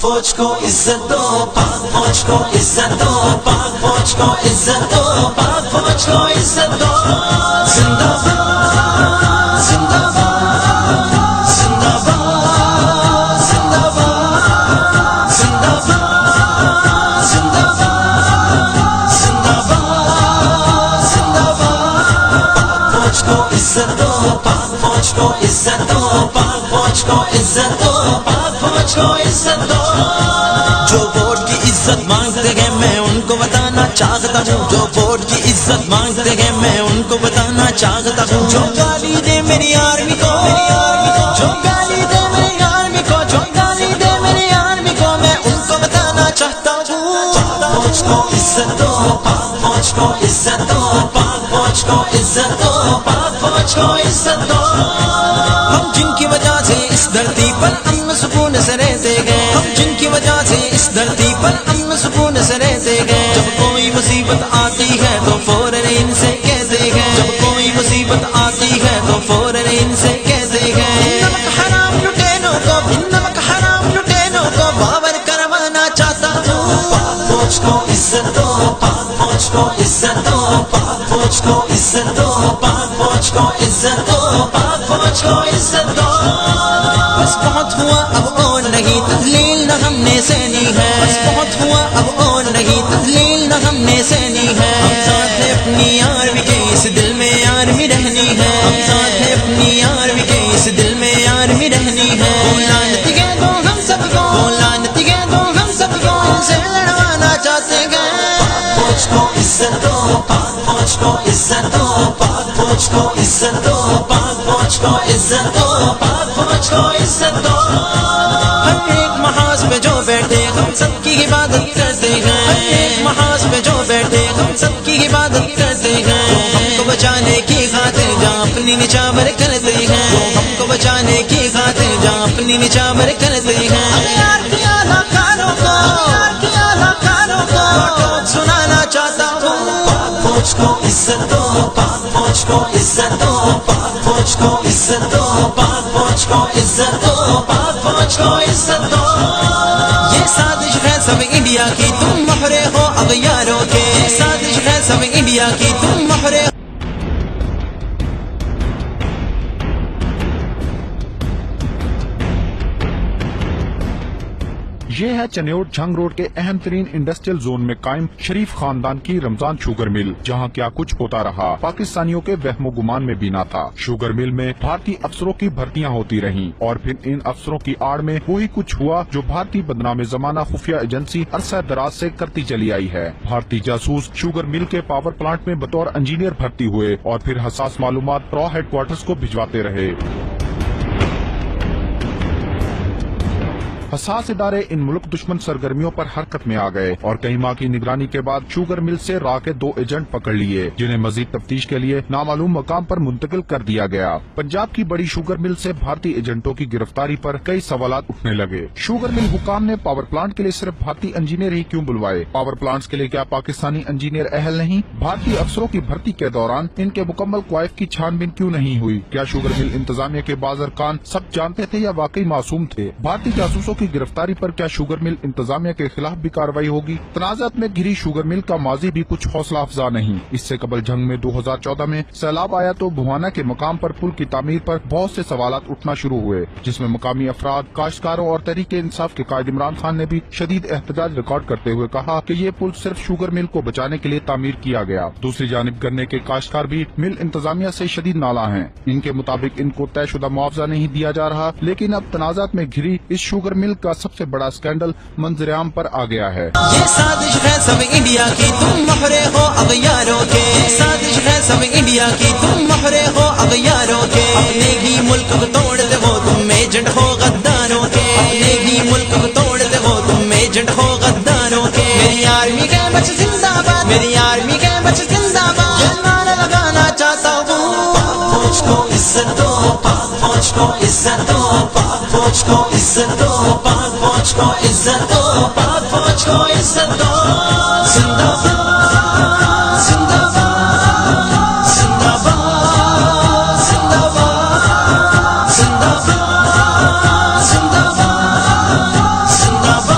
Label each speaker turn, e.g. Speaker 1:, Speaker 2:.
Speaker 1: فوج کو عزت دو، پاک فوج کو عزت دو، پاک فوج کو عزت دو، پاک فوج کو عزت دو۔ زندہ باد زندہ باد زندہ باد زندہ باد زندہ باد زندہ باد زندہ باد زندہ باد۔ پاک فوج کو عزت دو، پاک فوج کو عزت دو، پاک فوج کو عزت دو، پاک فوج کو عزت دو۔ جو ووٹ کی عزت مانگتے ہیں میں ان کو بتانا چاہتا ہوں، جو ووٹ کی عزت مانگتے ہیں میں ان کو بتانا چاہتا ہوں۔ جو گالی دے میری آرمی کو، جو گالی دے میری آرمی کو، جو گالی دے میری آرمی کو، میں ان کو بتانا چاہتا ہوں۔ پاک فوج کو عزت دو، پاک فوج کو عزت دو، پاک فوج کو عزت دو، پاک فوج کو عزت دو۔ ہم جن کی وجہ سے اس دھرتی پر امن سکون سے رہتے گئے، ہم جن کی وجہ سے اس دھرتی پر امن سکون سے رہتے گئے، جب کوئی مصیبت آتی ہے تو فوراً ان سے کہتے ہیں، جب کوئی مصیبت آتی ہے تو فوراً ان سے کہتے ہیں۔ نمک حرام لٹینوں کو، نمک حرام لٹینوں کو باور کروانا چاہتا ہوں۔ پاک فوج کو عزت دو، پاک فوج کو عزت دو، پاک فوج کو عزت دو، پاک فوج کو عزت دو، پاک فوج کو عزت دو۔ بس بہت ہوا اب اور نہیں تذلیل نہ ہم نے سہنی ہے، بس بہت ہوا اب اور نہیں تذلیل نہ ہم نے سہنی ہے۔ ہم ساتھ ہیں اپنی آرمی کے، اس دل میں آرمی رہنی ہے، ہم ساتھ ہیں اپنی آرمی کے، اس دل میں آرمی رہنی ہے۔ وہ لعنتی کہہ دو ہم سب کو، وہ لعنتی کہہ دو ہم سب کو، ان سے لڑوانا چاہتے گئے۔ پاک فوج کو عزت دو، پاک فوج کو عزت دو، پاک فوج کو عزت دو، پاک فوج کو عزت دو، پاک فوج کو عزت دو۔ ہر ایک محاذ پہ جو بیٹھے ہم سب کی عبادت کرتے ہیں، ہر ایک محاذ پہ جو بیٹھے ہم سب کی عبادت کرتے ہیں۔ جو ہم کو بچانے کی خاطر جہاں اپنی نچاور کرتے ہیں، جو ہم کو بچانے کی خاطر جہاں اپنی نچاور کرتے ہیں۔ اغیار کی اعلیٰ کاروں کو، اغیار کی اعلیٰ کاروں کو سنانا چاہتا ہوں۔ پاک فوج کو عزت دو، پاک فوج کو عزت دو، پاک فوج کو عزت دو، پاک فوج کو عزت دو، پاک فوج کو عزت دو۔ یہ سازش ہے سب انڈیا کی، تم مہرے ہو اغیاروں کے، یہ سازش ہے سب انڈیا کی، تم مہرے ہو۔
Speaker 2: یہ ہے چنیوٹ جھنگ روڈ کے اہم ترین انڈسٹریل زون میں قائم شریف خاندان کی رمضان شوگر مل، جہاں کیا کچھ ہوتا رہا پاکستانیوں کے وہم و گمان میں بھی نہ تھا۔ شوگر مل میں بھارتی افسروں کی بھرتیاں ہوتی رہیں اور پھر ان افسروں کی آڑ میں وہی کچھ ہوا جو بھارتی بدنام زمانہ خفیہ ایجنسی عرصہ دراز سے کرتی چلی آئی ہے۔ بھارتی جاسوس شوگر مل کے پاور پلانٹ میں بطور انجینئر بھرتی ہوئے اور پھر حساس معلومات را ہیڈ کوارٹرز کو بھجواتے رہے۔ حساس ادارے ان ملک دشمن سرگرمیوں پر حرکت میں آ گئے اور کئی ماہ کی نگرانی کے بعد شوگر مل سے را کے 2 ایجنٹ پکڑ لیے، جنہیں مزید تفتیش کے لیے نامعلوم مقام پر منتقل کر دیا گیا۔ پنجاب کی بڑی شوگر مل سے بھارتی ایجنٹوں کی گرفتاری پر کئی سوالات اٹھنے لگے۔ شوگر مل حکام نے پاور پلانٹ کے لیے صرف بھارتی انجینئر ہی کیوں بلوائے؟ پاور پلانٹس کے لیے کیا پاکستانی انجینئر اہل نہیں؟ بھارتی افسروں کی بھرتی کے دوران ان کے مکمل کوائف کی چھان بین کیوں نہیں ہوئی؟ کیا شوگر مل انتظامیہ کے بعض ارکان سب جانتے تھے یا واقعی معصوم تھے؟ بھارتی جاسوسوں کی گرفتاری پر کیا شوگر مل انتظامیہ کے خلاف بھی کارروائی ہوگی؟ تنازعات میں گھری شوگر مل کا ماضی بھی کچھ حوصلہ افزا نہیں۔ اس سے قبل جنگ میں 2014 میں سیلاب آیا تو بھوانا کے مقام پر پل کی تعمیر پر بہت سے سوالات اٹھنا شروع ہوئے، جس میں مقامی افراد، کاشتکاروں اور تحریک انصاف کے قائد عمران خان نے بھی شدید احتجاج ریکارڈ کرتے ہوئے کہا کہ یہ پل صرف شوگر مل کو بچانے کے لیے تعمیر کیا گیا۔ دوسری جانب گنے کے کاشتکار بھی مل انتظامیہ سے شدید نالاں ہیں۔ ان کے مطابق ان کو طے شدہ معاوضہ نہیں دیا جا رہا، لیکن اب تنازعات میں گھری اس شوگر مل کا سب سے بڑا اسکینڈل منظر عام پر آ گیا ہے۔
Speaker 1: یہ سازش ہے سب انڈیا کی، تم مہرے ہو اغیاروں کے، یہ سازش ہے سب انڈیا کی، تم مہرے ہو اغیاروں کے۔ اپنے ہی ملک کو توڑتے ہو تم ایجنٹ ہو غداروں کے، اپنے ہی ملک کو توڑتے ہو تم ایجنٹ ہو غداروں کے۔ میری آرمی کے بچ زندہ باد، میری آرمی کے بچ زندہ باد، یہ نعرہ لگانا چاہتا ہوں۔ پاک فوج کو عزت دو، پاک فوج کو عزت دو، پاک فوج کو عزت دو، پاک فوج کو عزت دو، پاک فوج کو عزت دو۔ زندہ باد زندہ باد زندہ باد زندہ باد زندہ باد زندہ باد زندہ باد